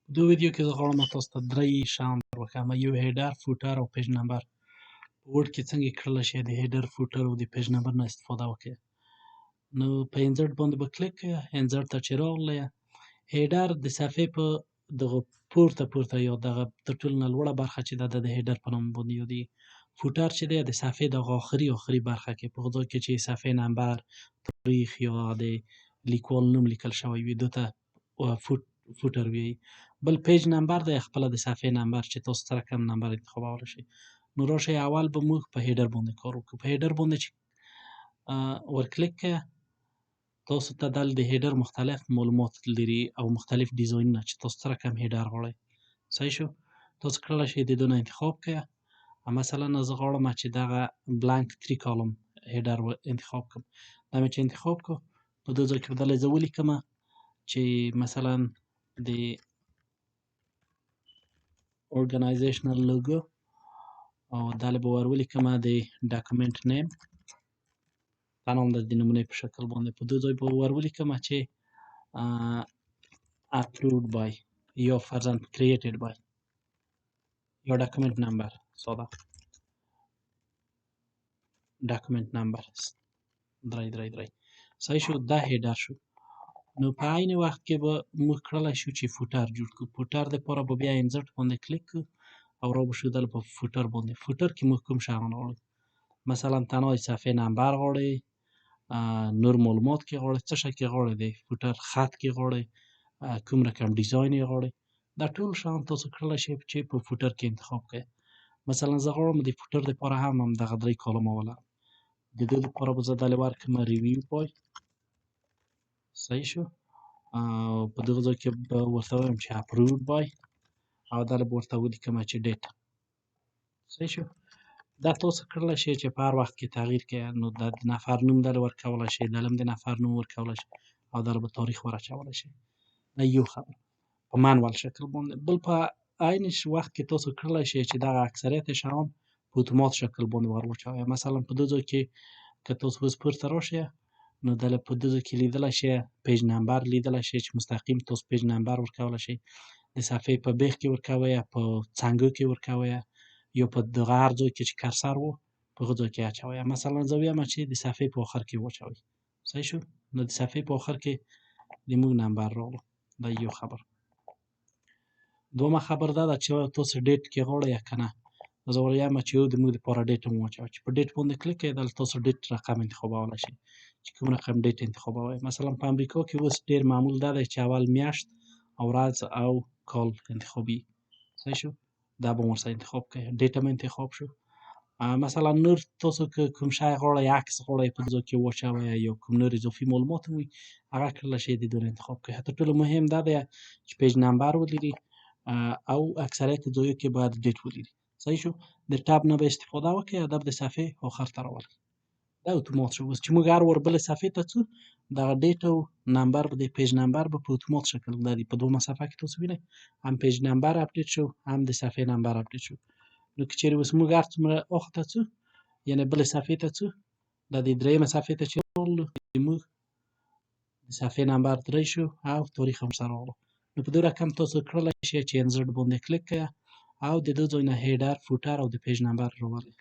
په دې ویډیو کې زه غواړم تاسو ته درې شیان در وښیم. یو هیډر، فوټر او پیج نمبر. په وورډ کې څنګه کړلی شئ د هیډر، فوټر او د پیج نمبر نه استفاده وکړئ. نو په انزرټ باندې به کلیک کړئ. انزرټ ته چې راغلی هیډر د صفحې په دغه پورته یا دغه تر ټولو نه لوړه برخه چې ده د هیډر په نوم باندې یادېږي. فوټر چې دی د صفحې دغه آخري برخه کې په هغه ځای کې چې صفحې نمبر، تاریخ یا د لیکوال نوم لیکل شوی وي دو ته فوټر وایي. بل پیج نمبر دی خپله د صفحې نمبر چې تاسو سره کوم نمبر انتخابولی شئ. نو راشئ اول به موږ په هیډر باندې کار وکړو. په هیډر باندې چې ور کلیک کړئ تاسو ته دلته د هیډر مختلف معلومات لري او مختلف ډیزاینونه چې تاسو سره کوم هیډر غواړئ. صحیح شو؟ تاسو کړلی شئ د دې نه انتخاب کړئ. مثلا زه غواړم چې دغه بلانک 3 کالم هیډر انتخاب کړم. دا مې چې انتخاب کړو په دې ځای کې به دلته زه ولیکم چې مثلا د organizational logo او دلته به ور ولیکم د ډاکومنټ نیم دا نام د نمونې په شکل باندې. په دې ځای به ور ولیکم چې approved by یا فرضاً created by یا ډاکومنټ نمبر ساده ډاکومنټ نمبر 3 صحیح شو. دا هیډر شو. نو په عین وخت کې به موږ کړلی شو چې فوټر جوړ کړو. فوټر دپاره به بیا انزرټ باندې کلیک کړو او را به شو دلته په فوټر باندې. فوټر کې موږ کوم شیان غواړو؟ مثلا تنها د صفحې نمبر غواړئ، نور معلومات کې غواړئ، څه شی کې غواړئ، د فوټر خط کې غواړئ، کوم رقم ډیزاین یې غواړئ. دا ټول شیان تاسو کړلی شئ چې په فوټر کې انتخاب کړئ. مثلا زه غواړم د فوټر دپاره هم همدغه 3 کالمه ولرم. د دې دپاره به زه دلته ورکړم ریویو پای. صحیح شو. او په دغه ځای کې به ورته ووایم چې approved by او دلته به ورته ولیکم چې ډیټ. صحیح شو. دا تاسو کړلی شئ چې په هر وخت کې تغییر کړئ. نو د نفر نوم دلته ورکولی شئ، دلته هم د نفر نوم ورکولی شئ او دلته به تاریخ ور اچولی شئ. دا یو خبر په منوال شکل باندې. بل په عین وخت کې تاسو کړلی شئ چې دغه اکثریت شیان په اتومات شکل باندې ور واچوئ. مثلا په دې ځای کې که تاسو اوس پورته راشئ نو دلته په دې ځای کې لیدلی شئ پیج نمبر لیدلی شئ چې مستقیم تاسو پیج نمبر ورکولی شئ. د صفحې په بیخ کې ورکوئ، په څنګو کې ورکوئ یا په دغه هر ځای کې چې کرسر و په هغه ځای کې اچوئ. مثلا زه ویم چې د صفحې په آخر کې واچوئ. صحیح شو. نو د صفحې په آخر کې د موږ نمبر راغلو. دا یو خبر. دومه خبر دا ده چې تاسو ډیټ کې غواړئ یا که نه. زه وایم چې د موږ دپاره ډیټ هم واچوئ. چې په ډیټ باندې کلیک کړئ دلته تاسو ډیټ رقم انتخابولی شئ چې کوم رقم ډیټ انتخابوئ. مثلا په امریکا کې اوس ډېر معمول دا دی چې اول میاشت او ورځ او کال انتخابي. صحیح شو. دا به هم ورسره انتخاب کړئ. ډیټ هم انتخاب شو. مثلا نور تاسو که کوم شی غواړئ، عکس غواړئ په دې ځای کې واچوئ یا کوم نور اضافي معلومات هم وي هغه کړلی شئ د دې نه انتخاب کړئ. تر ټولو مهم دا دی چې پیج نمبر ولري او اکثریت ځایو کې باید ډیټ ولري. صحیح شو. د ټب نه به استفاده وکړئ، هدف د صفحې آخر ته راولئ. دا اتومات شو. اوس چې موږ هر وار بلې صفحې ته ځو دغه ډیټ او نمبر به د پیج نمبر به په اتومات شکل دا دی په دومه صفحه کې تاسو وینئ هم پیج نمبر اپډیټ شو هم د صفحې نمبر اپډیټ شو. نو که چیرې اوس موږ هر څومره اخوا ته ځو یعنې بلې صفحې ته ځو دا د درېیمه صفحې ته چې راغلو موږ د صفحې نمبر 3 شو او تاریخ هم سره راغلو. نو په دې رقم تاسو کړلی شئ چې انزرټ باندې کلیک کړئ او د دې ځای نه هیډر، فوټر او د پیج نمبر راولئ.